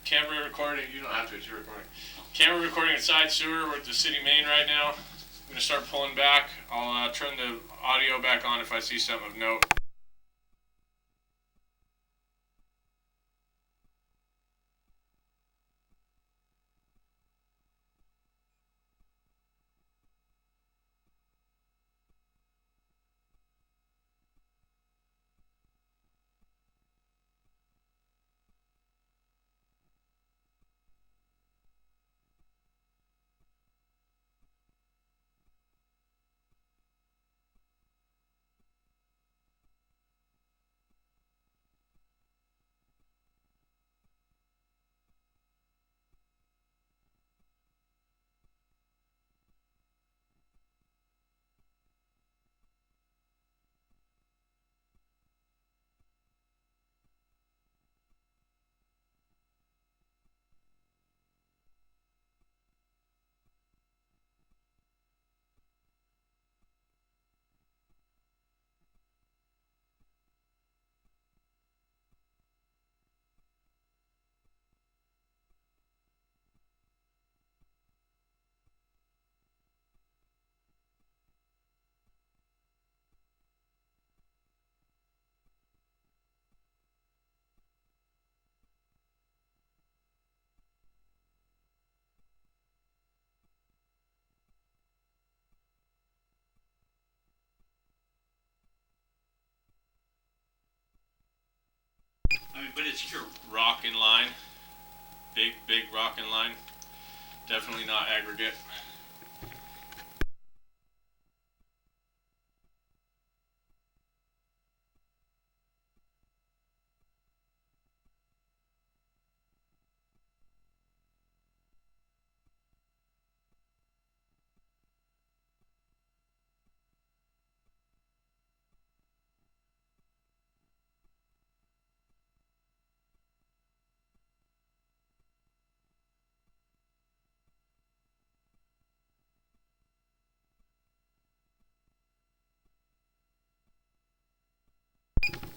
Camera recording, you don't have to, it's your recording. Camera recording inside sewer, we're at the city main right now. I'm gonna start pulling back. I'll turn the audio back on if I see something of note. But it's your rock in line. Big rock in line. Definitely not aggregate.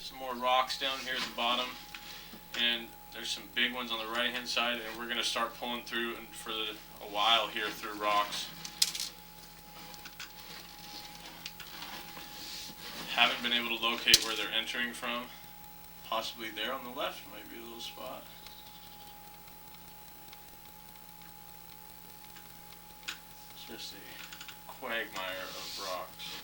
Some more rocks down here at the bottom, and there's some big ones on the right hand side, and we're going to start pulling through and for a while here through rocks. Haven't been able to locate where they're entering from. Possibly there on the left might be a little spot. It's just a quagmire of rocks.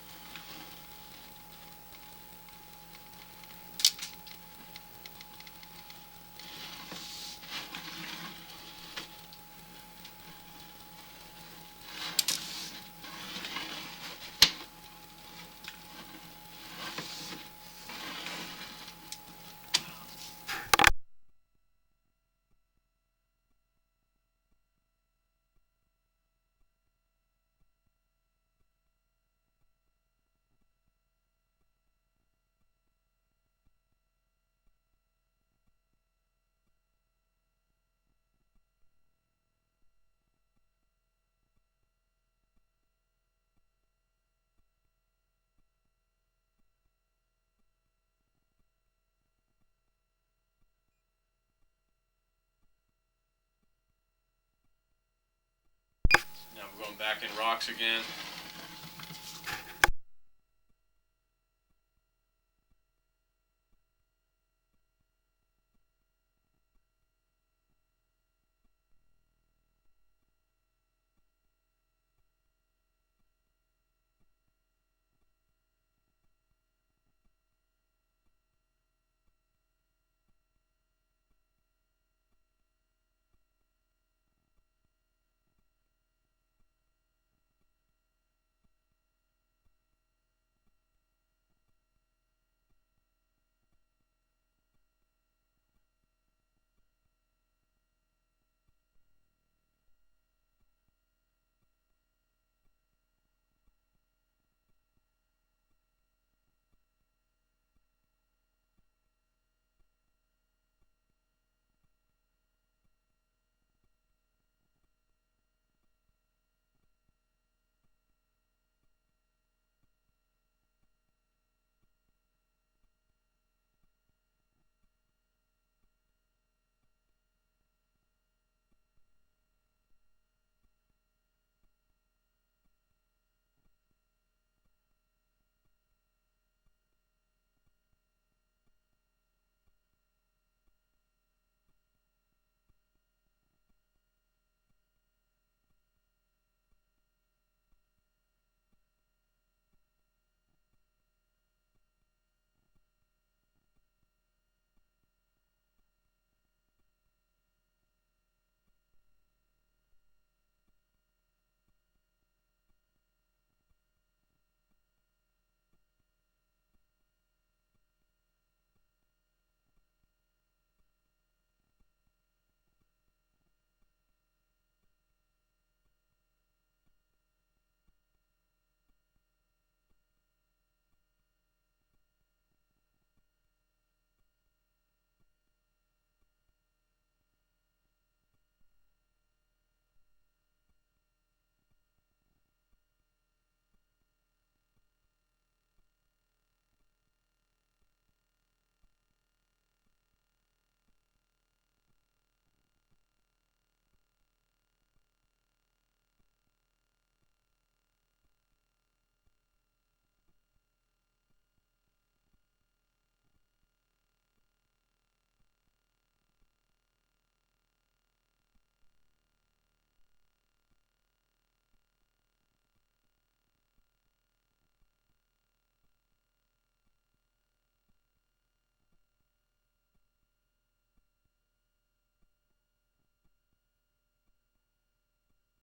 Now we're going back in rocks again.